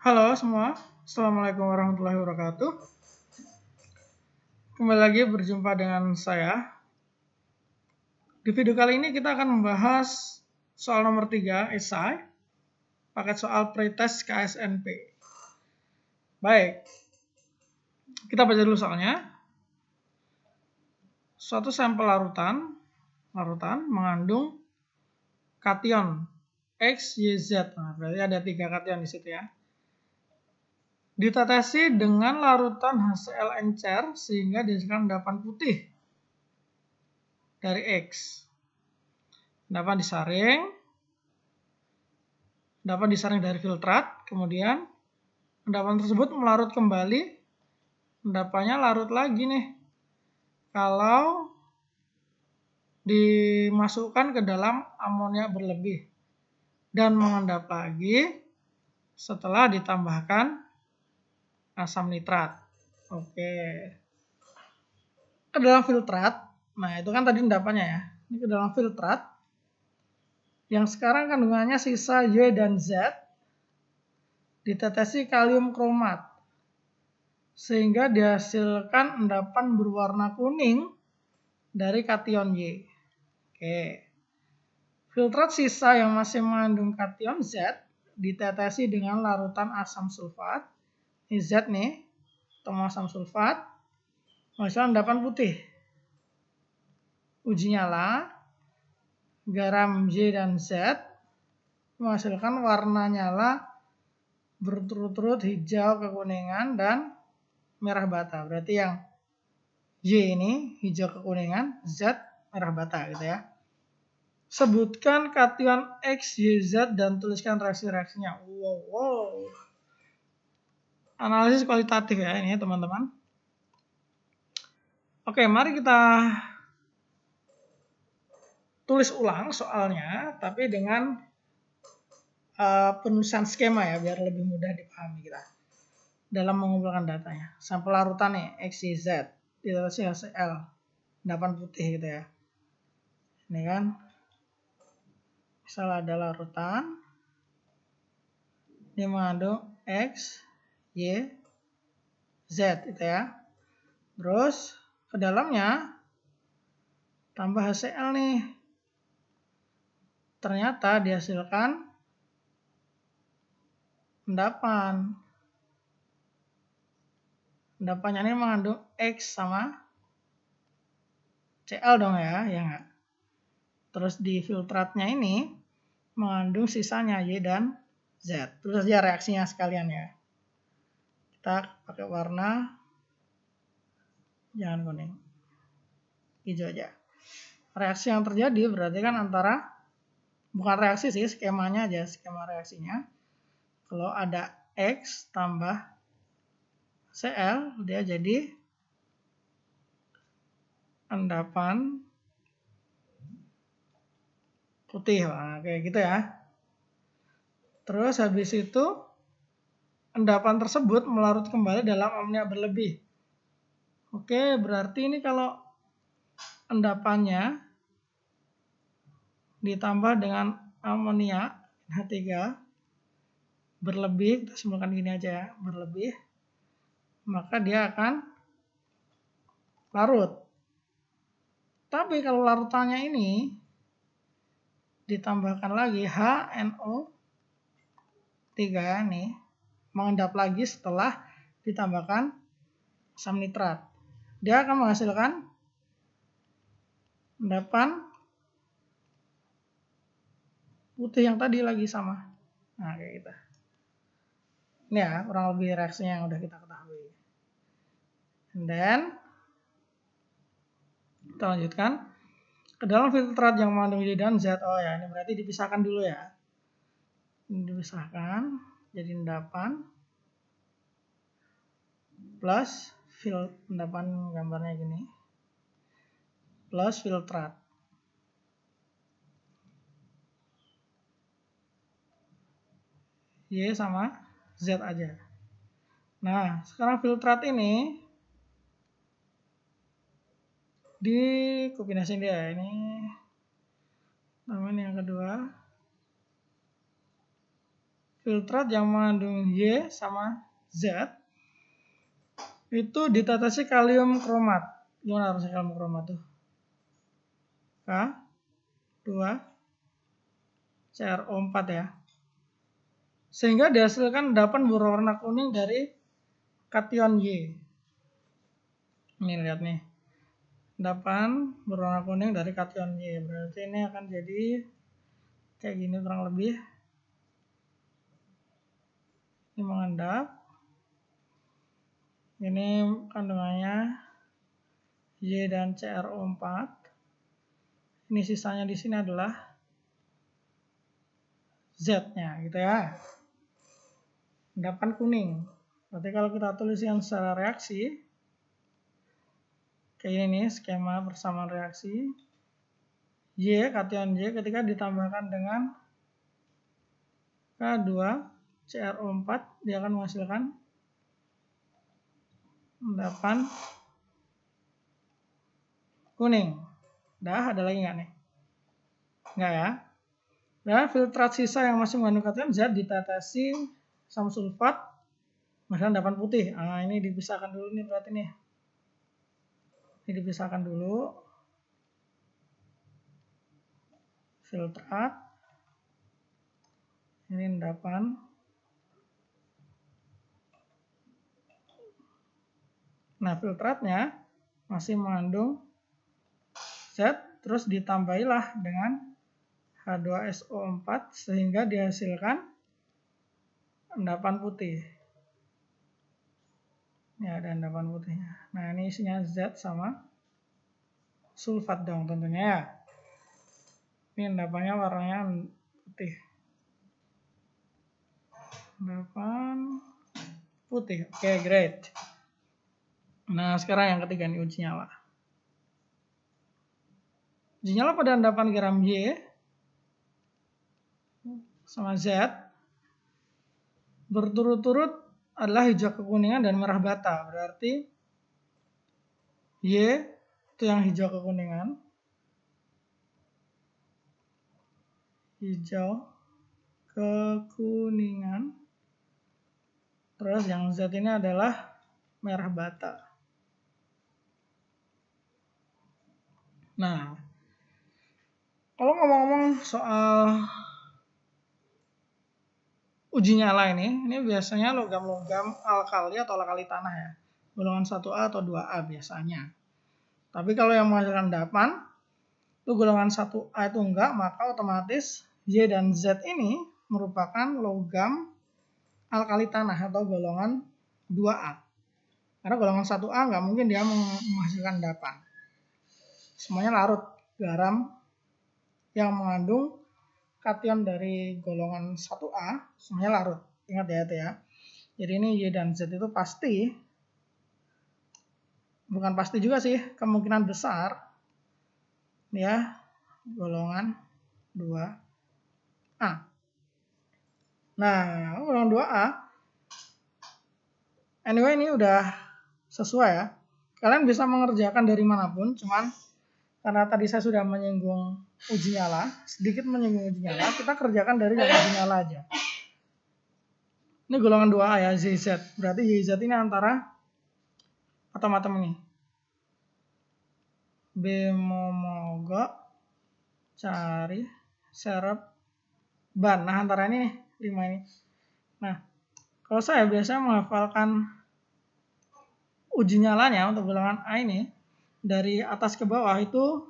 Halo semua, Assalamualaikum warahmatullahi wabarakatuh. Kembali lagi berjumpa dengan saya. Di video kali ini kita akan membahas soal nomor 3, esai, paket soal pretest KSNP. Baik, kita baca dulu soalnya. Suatu sampel larutan mengandung kation X, Y, Z. Nah, berarti ada 3 kation di situ ya. Ditetesi dengan larutan HCl encer sehingga dihasilkan endapan putih dari X. Endapan disaring dari filtrat, kemudian endapan tersebut melarut kembali. Endapannya larut lagi nih kalau dimasukkan ke dalam amonia berlebih dan mengendap lagi setelah ditambahkan asam nitrat. Oke. Ke dalam filtrat. Nah, itu kan tadi endapannya ya. Ini ke dalam filtrat. Yang sekarang kandungannya sisa Y dan Z. Ditetesi kalium kromat. Sehingga dihasilkan endapan berwarna kuning dari kation Y. Oke. Filtrat sisa yang masih mengandung kation Z ditetesi dengan larutan asam sulfat. Ini Z nih, ketemu asam sulfat, menghasilkan endapan putih. Uji nyala, garam Y dan Z menghasilkan warna nyala berturut-turut hijau kekuningan dan merah bata. Berarti yang Y ini hijau kekuningan, Z merah bata gitu ya. Sebutkan kation X, Y, Z dan tuliskan reaksi-reaksinya. Wow. Analisis kualitatif ya ini teman-teman. Oke, mari kita tulis ulang soalnya, tapi dengan penulisan skema ya, biar lebih mudah dipahami kita dalam mengumpulkan datanya. Sampel larutan nih, X, Y, Z, ditetesi HCl, endapan putih gitu ya. Ini kan, misal ada larutan, ini mengandung X, Y, Z gitu ya. Terus ke dalamnya tambah HCl nih. Ternyata dihasilkan endapan. Endapannya ini mengandung X sama Cl dong ya enggak? Terus di filtratnya ini mengandung sisanya Y dan Z. Terus saja reaksinya sekalian ya. Kita pakai warna jangan kuning, hijau aja. Reaksi yang terjadi berarti kan antara, bukan reaksi sih, skemanya aja, skema reaksinya. Kalau ada X tambah Cl, dia jadi endapan putih. Nah, kayak gitu ya. Terus habis itu endapan tersebut melarut kembali dalam amonia berlebih. Oke, berarti ini kalau endapannya ditambah dengan amonia H3 berlebih, kita simpulkan gini aja ya, berlebih, maka dia akan larut. Tapi kalau larutannya ini ditambahkan lagi HNO3 nih, mengendap lagi setelah ditambahkan asam nitrat. Dia akan menghasilkan endapan putih yang tadi lagi sama. Nah, kayak gitu. Ini ya, kurang lebih reaksinya yang udah kita ketahui. And then, kita lanjutkan. Ke dalam filtrat yang mengandung Y dan Z. Oh ya, ini berarti dipisahkan dulu ya. Ini dipisahkan, jadi endapan plus endapan gambarnya gini, plus filtrat. Y sama Z aja. Nah, sekarang filtrat ini dikombinasiin dia. Ini namanya yang kedua. filtrat yang mengandung Y sama Z itu ditetesi kalium kromat. Gimana harusnya kalium kromat tuh? K2CrO4 ya. Sehingga dihasilkan endapan berwarna kuning dari kation Y. Ini lihat nih. Endapan berwarna kuning dari kation Y. Berarti ini akan jadi kayak gini kurang lebih. Ini mengendap. Ini kandungannya Y dan CrO4. Ini sisanya di sini adalah Z-nya gitu ya. Endapan kuning. Berarti kalau kita tuliskan secara reaksi, kayak ini nih skema persamaan reaksi. Y, kation Y ketika ditambahkan dengan K2CrO4, dia akan menghasilkan endapan kuning. Dah, ada lagi nggak nih? Nggak ya. Dan filtrat sisa yang masih mengandung kation Z ditetesi sama sulfat, menghasilkan endapan putih. Nah, ini dipisahkan dulu nih berarti nih. Ini dipisahkan dulu. Filtrat. Ini endapan. Nah, filtratnya masih mengandung Z, terus ditambahilah dengan H2SO4 sehingga dihasilkan endapan putih. Ya, ada endapan putihnya. Nah, ini isinya Z sama sulfat dong tentunya ya. Ini endapannya warnanya putih. Endapan putih. Oke, great. Nah, sekarang yang ketiga nih uji nyala. Uji nyala pada endapan garam Y sama Z berturut-turut adalah hijau kekuningan dan merah bata. Berarti Y itu yang hijau kekuningan. Hijau kekuningan. Terus yang Z ini adalah merah bata. Nah, kalau ngomong-ngomong soal uji nyala ini biasanya logam-logam alkali atau alkali tanah ya. Golongan 1A atau 2A biasanya. Tapi kalau yang menghasilkan endapan, itu golongan 1A itu enggak, maka otomatis Y dan Z ini merupakan logam alkali tanah atau golongan 2A. Karena golongan 1A enggak mungkin dia menghasilkan endapan. Semuanya larut garam yang mengandung kation dari golongan 1A, semuanya larut. Ingat ya itu ya. Jadi ini Y dan Z itu pasti, bukan pasti juga sih, kemungkinan besar ya golongan 2A. Nah, golongan 2A anyway ini udah sesuai ya. Kalian bisa mengerjakan dari manapun, cuman karena tadi saya sudah menyinggung uji nyala, sedikit menyinggung uji nyala, kita kerjakan dari yang uji nyala aja. Ini golongan 2A ya, ZZ. Berarti YZ ini antara atom-atom ini. Bemomogo, cari, serep, ban. Nah, antara ini 5 ini. Nah, kalau saya biasanya menghafalkan uji nyalanya untuk golongan A ini, dari atas ke bawah itu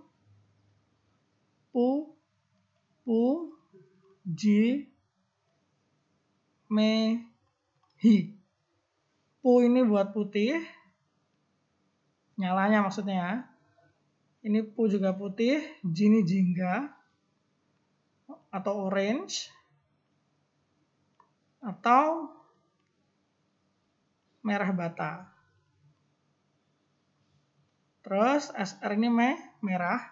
Pu, Ji, Me, Hi. Pu ini buat putih, nyalanya maksudnya. Ini Pu juga putih, Ji ini jingga atau orange atau merah bata. Terus SR ini merah.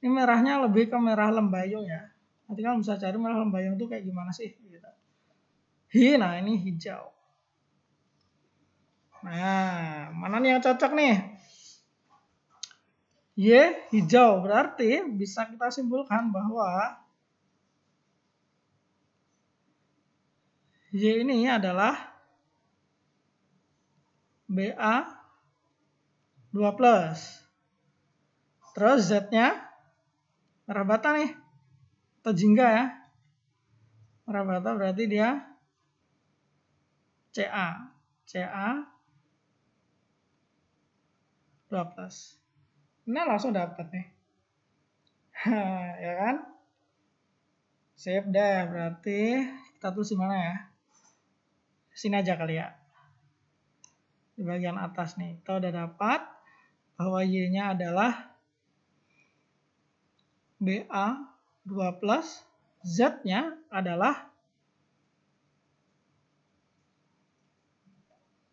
Ini merahnya lebih ke merah lembayung ya. Nanti kalian bisa cari merah lembayung itu kayak gimana sih gitu. Hi, nah ini hijau. Nah, mana nih yang cocok nih? Y hijau, berarti bisa kita simpulkan bahwa Y ini adalah Ba2+. Terus Z-nya merah bata nih, atau jingga ya. Merah bata berarti dia Ca. Ca2+. Nah, langsung dapat nih. Ya kan? Sip deh, berarti kita tulis di mana ya? Sini aja kali ya. Di bagian atas nih. Kita udah dapat bahwa Y-nya adalah Ba2+, Z-nya adalah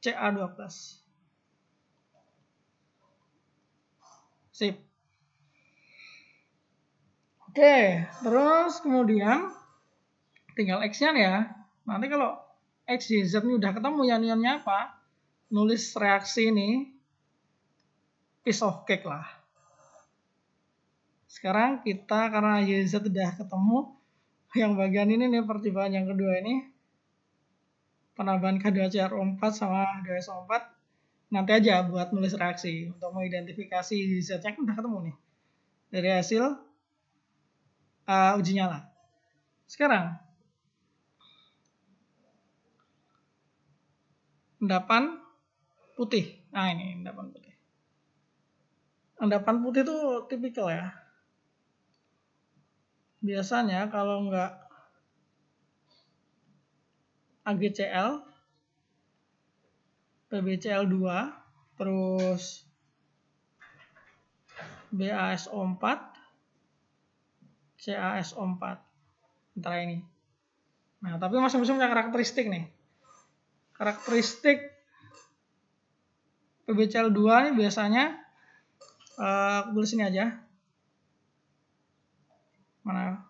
Ca2+. Sip. Oke, terus kemudian tinggal X-nya nih ya. Nanti kalau X, Y, Z ini udah ketemu ya nilainya apa? Nulis reaksi ini piece of cake lah. Sekarang kita karena Y, Z udah ketemu, yang bagian ini nih percobaan yang kedua ini, penambahan K2CrO4 sama H2SO4, nanti aja buat nulis reaksi untuk mengidentifikasi Y, Z-nya kan udah ketemu nih dari hasil uji nyala. Sekarang endapan putih. Nah, ini endapan putih. Endapan putih itu tipikal ya. Biasanya kalau enggak AgCl, PbCl2, terus BaSO4, CaSO4 antara ini. Nah, tapi masing-masing punya karakteristik nih. Karakteristik PbCl2 ini biasanya tulis sini aja. Mana?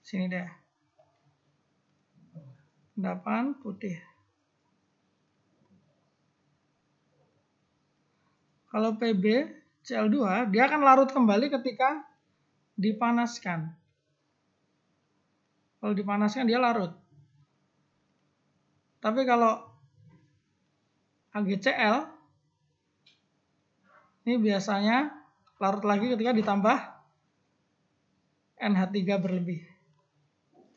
Sini deh. Endapan putih. Kalau PbCl2 dia akan larut kembali ketika dipanaskan. Kalau dipanaskan dia larut. Tapi kalau AgCl ini biasanya larut lagi ketika ditambah NH3 berlebih.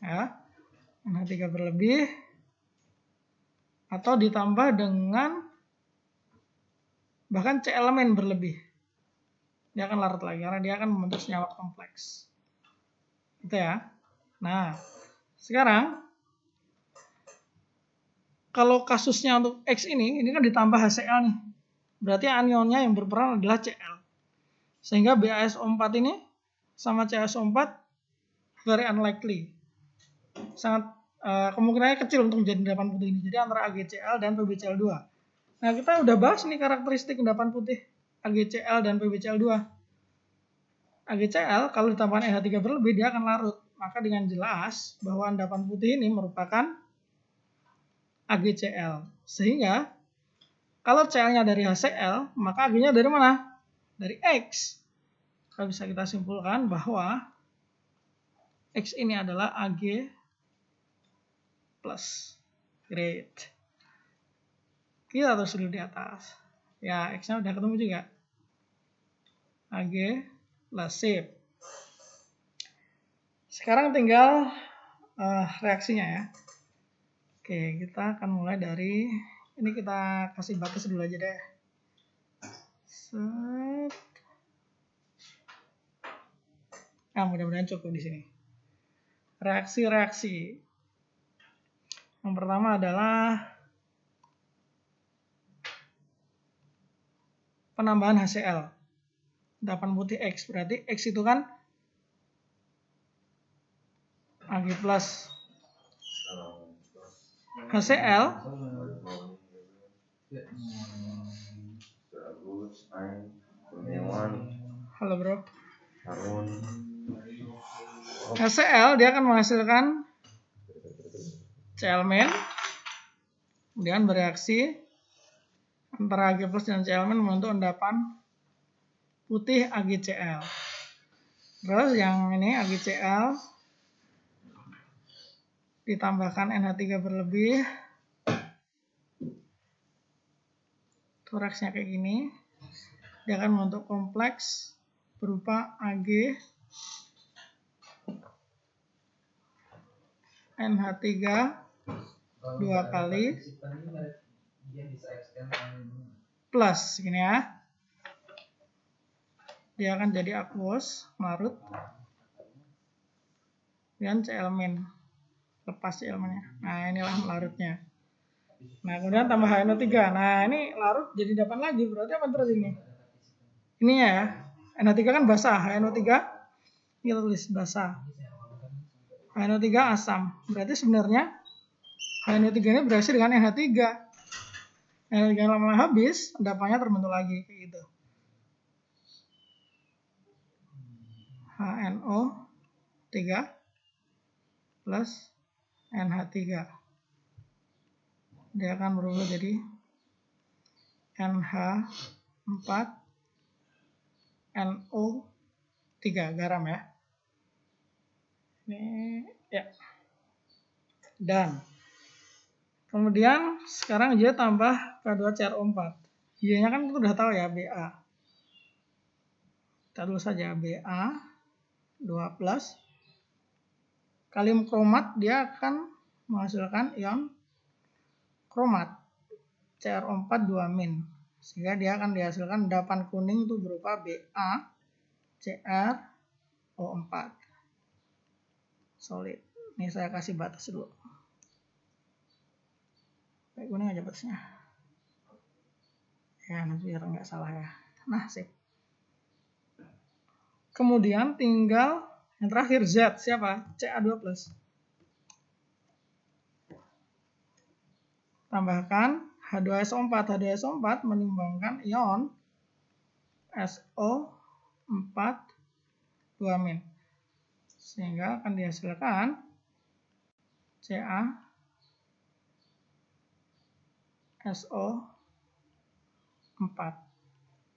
Ya, NH3 berlebih atau ditambah dengan bahkan C elemen berlebih. Dia akan larut lagi karena dia akan membentuk senyawa kompleks. Gitu ya. Nah, sekarang kalau kasusnya untuk X ini kan ditambah HCl nih. Berarti anionnya yang berperan adalah Cl. Sehingga BaSO4 ini sama CaSO4 very unlikely. Sangat kemungkinannya kecil untuk menjadi endapan putih ini. Jadi antara AgCl dan PbCl2. Nah, kita udah bahas nih karakteristik endapan putih AgCl dan PbCl2. AgCl kalau ditambahkan NH3 berlebih dia akan larut. Maka dengan jelas bahwa endapan putih ini merupakan AgCl. Sehingga kalau Cl-nya dari HCl, maka Ag-nya dari mana? Dari X. Bisa kita simpulkan bahwa X ini adalah Ag+. Great. Kita terus dulu di atas. Ya, X-nya udah ketemu juga. Ag+, sip. Sekarang tinggal reaksinya ya. Oke, kita akan mulai dari ini, kita kasih batas dulu aja deh. Set. Nah, mudah-mudahan cukup di sini. Reaksi-reaksi. Yang pertama adalah penambahan HCl. Endapan putih X. Berarti X itu kan Ag+. HCl. Halo bro. HCl dia akan menghasilkan Cl-, kemudian bereaksi antara Ag+ dan Cl- membentuk endapan putih AgCl. Terus yang ini AgCl ditambahkan NH3 berlebih. Toraksnya kayak gini. Dia akan membentuk kompleks berupa Ag NH3 2 kali plus gini ya. Dia akan jadi aqueous, larut. Dan Cl-. Lepas Cl-nya. Nah, inilah larutnya. Nah, kemudian tambah HNO3. Nah, ini larut jadi 8 lagi. Berarti apa terus ini? Ini ya. NH3 kan basah. HNO3 kita tulis basah. HNO3 asam. Berarti sebenarnya HNO3 ini bereaksi dengan NH3. NH3 lama habis, endapannya terbentuk lagi kayak gitu. HNO3 plus NH3. Dia akan berubah jadi NH4 NO3 garam ya. Ini ya. Dan kemudian sekarang dia tambah K2CrO4. Y-nya kan kita udah tahu ya, Ba. Kita tulis saja Ba 2 plus. Kalium kromat dia akan menghasilkan ion kromat CrO4 2-. Sehingga dia akan dihasilkan endapan kuning itu berupa Ba CrO4 solid. Ini saya kasih batas dulu. Kayak kuning aja batasnya. Ya, nanti biar nggak salah ya. Nah, sip. Kemudian tinggal yang terakhir Z. Siapa? Ca2+. Tambahkan H2SO4. H2SO4 menyumbangkan ion SO4 2-. Sehingga akan dihasilkan CaSO4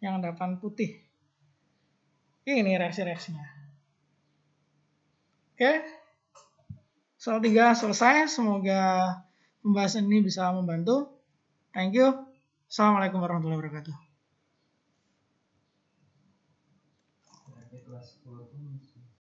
yang endapan putih. Ini reaksi-reaksinya. Oke. Soal 3 selesai. Semoga pembahasan ini bisa membantu. Thank you. Assalamualaikum warahmatullahi wabarakatuh.